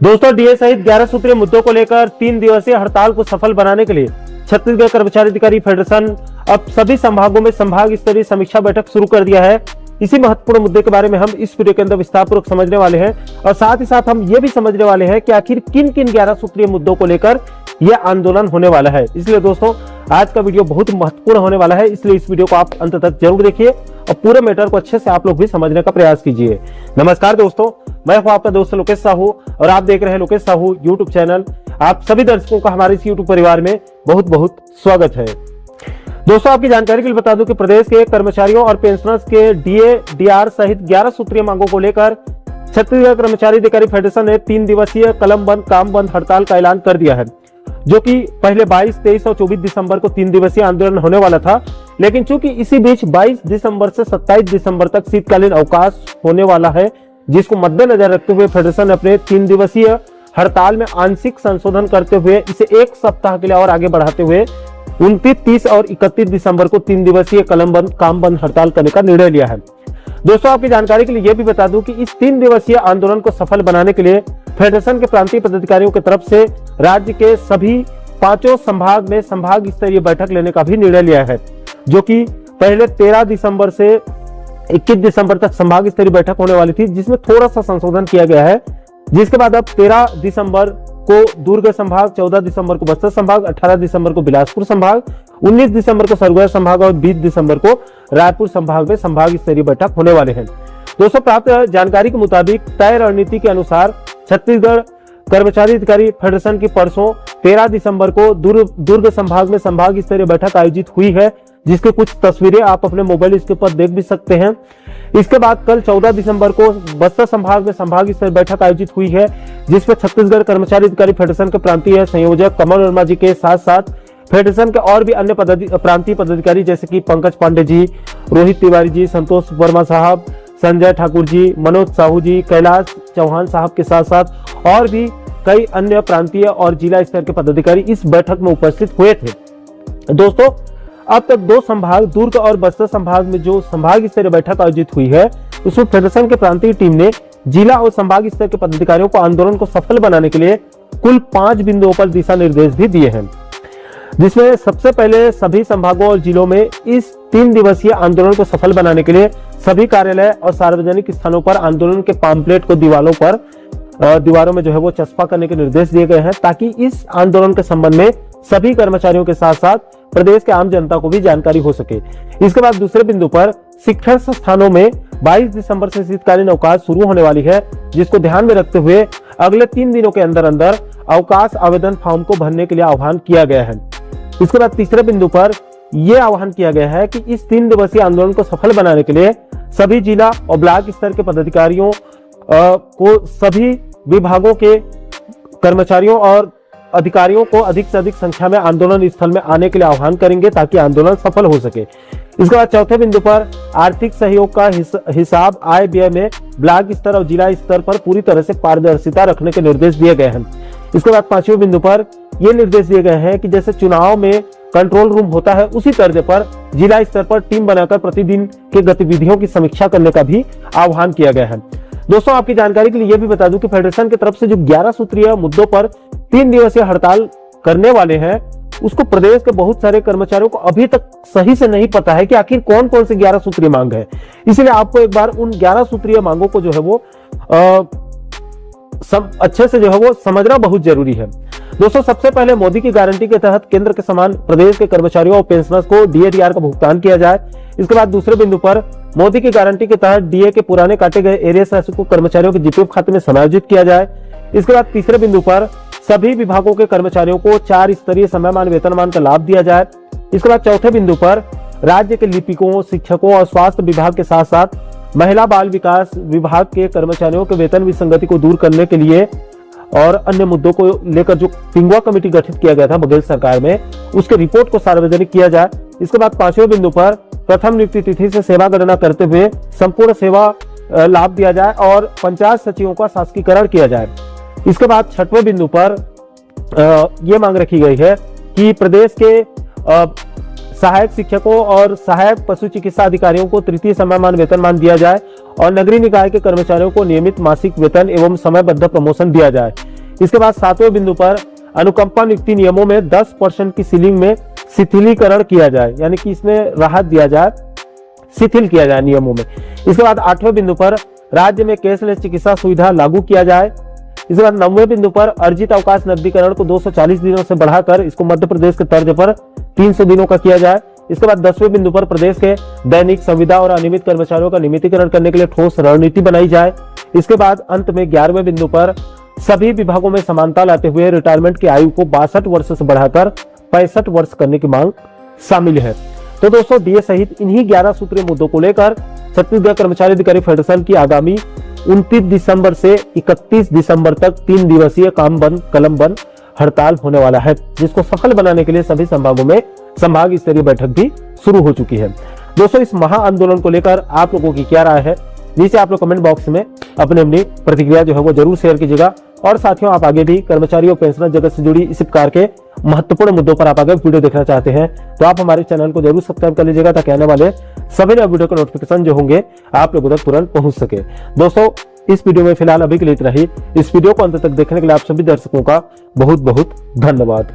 दोस्तों, डीए सहित 11 सूत्रीय मुद्दों को लेकर 3 दिवसीय हड़ताल को सफल बनाने के लिए छत्तीसगढ़ कर्मचारी अधिकारी फेडरेशन अब सभी संभागों में संभाग स्तरीय समीक्षा बैठक शुरू कर दिया है। इसी महत्वपूर्ण मुद्दे के बारे में हम इस वीडियो के अंदर विस्तारपूर्वक समझने वाले हैं और साथ ही साथ हम ये भी समझने वाले हैं कि आखिर किन किन 11 सूत्रीय मुद्दों को लेकर यह आंदोलन होने वाला है। इसलिए दोस्तों, आज का वीडियो बहुत महत्वपूर्ण होने वाला है, इसलिए इस वीडियो को आप अंत तक जरूर देखिए और पूरे मैटर को अच्छे से आप लोग भी समझने का प्रयास कीजिए। नमस्कार दोस्तों, मैं हूं आपका दोस्त लोकेश साहू और आप देख रहे हैं लोकेश साहू यूट्यूब चैनल। आप सभी दर्शकों का हमारे इस यूट्यूब परिवार में बहुत बहुत स्वागत है। दोस्तों, आपकी जानकारी के लिए बता दूं कि प्रदेश के कर्मचारियों और पेंशनर्स के डीए डीआर सहित 11 सूत्रीय मांगों को लेकर छत्तीसगढ़ कर्मचारी अधिकारी फेडरेशन ने 3 दिवसीय कलम बंद काम बंद हड़ताल का ऐलान कर दिया है, जो कि पहले 22, 23 और 24 दिसंबर को 3 दिवसीय आंदोलन होने वाला था। लेकिन चूंकि इसी बीच 22 दिसंबर से 27 दिसंबर तक शीतकालीन अवकाश होने वाला है, जिसको मद्देनजर रखते हुए फेडरेशन ने अपने 3 दिवसीय हड़ताल में आंशिक संशोधन करते हुए इसे 1 सप्ताह के लिए और आगे बढ़ाते हुए 29, 30 और 31 दिसंबर को 3 दिवसीय कलम बंद काम बंद हड़ताल करने का निर्णय लिया है। दोस्तों, आपकी जानकारी के लिए यह भी बता दूं कि इस 3 दिवसीय आंदोलन को सफल बनाने के लिए फेडरेशन के प्रांतीय पदाधिकारियों की तरफ से राज्य के सभी 5 संभाग में संभाग स्तरीय बैठक लेने का भी निर्णय लिया है, जो कि पहले 13 दिसंबर से 21 दिसंबर तक संभाग स्तरीय बैठक होने वाली थी, जिसमें थोड़ा सा संशोधन किया गया है। जिसके बाद अब 13 दिसंबर को दुर्ग संभाग, 14 दिसंबर को बस्तर संभाग, 18 दिसंबर को बिलासपुर संभाग, 19 दिसंबर को सरगुजा संभाग और 20 दिसंबर को रायपुर संभाग में संभाग स्तरीय बैठक होने वाले हैं। दोस्तों, प्राप्त जानकारी के मुताबिक तय रणनीति के अनुसार छत्तीसगढ़ कर्मचारी अधिकारी फेडरेशन की परसों 13 दिसंबर को दुर्ग संभाग में संभाग स्तरीय बैठक आयोजित हुई है, जिसके कुछ तस्वीरें आप अपने मोबाइल स्क्रीन पर देख भी सकते हैं। इसके बाद कल 14 दिसंबर को बस्तर संभाग में संभाग स्तरीय बैठक आयोजित हुई है, जिसमें छत्तीसगढ़ कर्मचारी अधिकारी फेडरेशन के प्रांतीय संयोजक कमल वर्मा जी के साथ साथ फेडरेशन के और भी अन्य प्रांतीय पदाधिकारी जैसे कि पंकज पांडे जी, रोहित तिवारी जी, संतोष वर्मा साहब, संजय ठाकुर जी, मनोज साहू जी, कैलाश चौहान साहब के साथ साथ और भी कई अन्य प्रांतीय और जिला स्तर के पदाधिकारी इस बैठक में उपस्थित हुए थे। दोस्तों, अब तक 2 संभाग दुर्ग और बस्तर संभाग में जो संभाग स्तरीय बैठक आयोजित हुई है, उसमें फेडरेशन के प्रांतीय टीम ने जिला और संभाग स्तर के पदाधिकारियों को आंदोलन को सफल बनाने के लिए कुल 5 बिंदुओं पर दिशा निर्देश भी दिए हैं, जिसमें सबसे पहले सभी संभागों और जिलों में इस 3 दिवसीय आंदोलन को सफल बनाने के लिए सभी कार्यालय और सार्वजनिक स्थानों पर आंदोलन के पैम्फलेट को दीवारों में जो है वो चस्पा करने के निर्देश दिए गए हैं, ताकि इस आंदोलन के संबंध में सभी कर्मचारियों के साथ साथ प्रदेश के आम जनता को भी जानकारी हो सके। इसके बाद दूसरे बिंदु पर शिक्षण संस्थानों में 22 दिसंबर से शीतकालीन अवकाश शुरू होने वाली है, जिसको ध्यान में रखते हुए अगले 3 दिनों के अंदर अंदर अवकाश आवेदन फॉर्म को भरने के लिए आह्वान किया गया है। इसके बाद तीसरे बिंदु पर यह आह्वान किया गया है कि इस 3 दिवसीय आंदोलन को सफल बनाने के लिए सभी जिला और ब्लॉक स्तर के पदाधिकारियों को सभी विभागों के कर्मचारियों और अधिकारियों को अधिक से अधिक संख्या में आंदोलन स्थल में आने के लिए आह्वान करेंगे, ताकि आंदोलन सफल हो सके। इसके बाद चौथे बिंदु पर आर्थिक सहयोग का हिसाब आय व्यय में ब्लॉक स्तर और जिला स्तर पर पूरी तरह से पारदर्शिता रखने के निर्देश दिए गए हैं। इसके बाद 5वें बिंदु पर यह निर्देश दिए गए हैं कि जैसे चुनाव में कंट्रोल रूम होता है, उसी तर्ज पर जिला स्तर पर टीम बनाकर प्रतिदिन के गतिविधियों की समीक्षा करने का भी आह्वान किया गया है। दोस्तों, आपकी जानकारी के लिए यह भी बता दूं कि फेडरेशन की तरफ से जो 11 सूत्रीय मुद्दों पर 3 दिवसीय हड़ताल करने वाले हैं, उसको प्रदेश के बहुत सारे कर्मचारियों को अभी तक सही से नहीं पता है कि आखिर कौन कौन से 11 सूत्रीय मांग है। इसलिए आपको एक बार उन 11 सूत्रीय मांगों को जो है वो अच्छे से जो है वो समझना बहुत जरूरी है। दोस्तों, सबसे पहले मोदी की गारंटी के तहत केंद्र के समान प्रदेश के कर्मचारियों और पेंशनर्स को डीए डीआर का भुगतान किया जाए। इसके बाद दूसरे बिंदु पर मोदी की गारंटी के तहत डीए के पुराने काटे गए एरियर्स राशि को कर्मचारियों के जीपीएफ खाते में समायोजित किया जाए। इसके बाद तीसरे बिंदु पर सभी विभागों के कर्मचारियों को 4 स्तरीय समयमान वेतनमान का लाभ दिया जाए। इसके बाद चौथे बिंदु पर राज्य के लिपिकों, शिक्षकों और स्वास्थ्य विभाग के साथ साथ महिला बाल विकास विभाग के कर्मचारियों के वेतन विसंगति को दूर करने के लिए और अन्य मुद्दों को लेकर जो पिंगुआ कमेटी गठित किया गया था बघेल सरकार में, उसके रिपोर्ट को सार्वजनिक किया जाए। इसके बाद 5वें बिंदु पर प्रथम नियुक्ति तिथि से सेवा गणना करते हुए संपूर्ण सेवा लाभ दिया जाए और पंचायत सचिवों का शासकीकरण किया जाए। इसके बाद 6वें बिंदु पर यह मांग रखी गई है कि प्रदेश के सहायक शिक्षकों और सहायक पशु चिकित्सा अधिकारियों को तृतीय समयमान वेतनमान दिया जाए और नगरीय निकाय के कर्मचारियों को नियमित मासिक वेतन एवं समयबद्ध प्रमोशन दिया जाए। इसके बाद 7वें बिंदु पर अनुकंपा नियुक्ति नियमों में 10% की सीलिंग में शिथिलीकरण किया जाए, यानी कि इसमें राहत दिया जाए, शिथिल किया जाए नियमों में। इसके बाद 8वें बिंदु पर राज्य में कैशलेस चिकित्सा सुविधा लागू किया जाए। इसके बाद 9वें बिंदु पर अर्जित अवकाश नकदीकरण को 240 दिनों से बढ़ाकर इसको मध्य प्रदेश के तर्ज पर 300 दिनों का किया जाए। इसके बाद 10वें बिंदु पर प्रदेश के दैनिक संविदा और अनियमित कर्मचारियों का नियमितीकरण करने के लिए ठोस रणनीति बनाई जाए। इसके बाद अंत में 11वें बिंदु पर सभी विभागों में समानता लाते हुए रिटायरमेंट की आयु को 62 वर्ष से बढ़ाकर 65 वर्ष करने की मांग शामिल है। तो दोस्तों, डीए सहित इन्हीं 11 सूत्रीय मुद्दों को लेकर छत्तीसगढ़ कर्मचारी अधिकारी फेडरेशन की आगामी 29 दिसंबर से 31 दिसंबर तक 3 दिवसीय काम बंद कलम बंद हड़ताल होने वाला है, जिसको सफल बनाने के लिए सभी संभागों में संभाग स्तरीय बैठक भी शुरू हो चुकी है। दोस्तों, इस महा आंदोलन को लेकर आप लोगों की क्या राय है, नीचे आप लोग कमेंट बॉक्स में अपनी प्रतिक्रिया जो है वो जरूर शेयर कीजिएगा। और साथियों, आप आगे भी कर्मचारी और पेंशनर जगत से जुड़ी इस प्रकार के महत्वपूर्ण मुद्दों पर आप आगे वीडियो देखना चाहते हैं तो आप हमारे चैनल को जरूर सब्सक्राइब कर लीजिएगा, ताकि आने वाले सभी नए वीडियो के नोटिफिकेशन जो होंगे आप लोगों तक तुरंत पहुंच सके। दोस्तों, इस वीडियो में फिलहाल अभी के लिए इतना ही। इस वीडियो को अंत तक देखने के लिए आप सभी दर्शकों का बहुत बहुत धन्यवाद।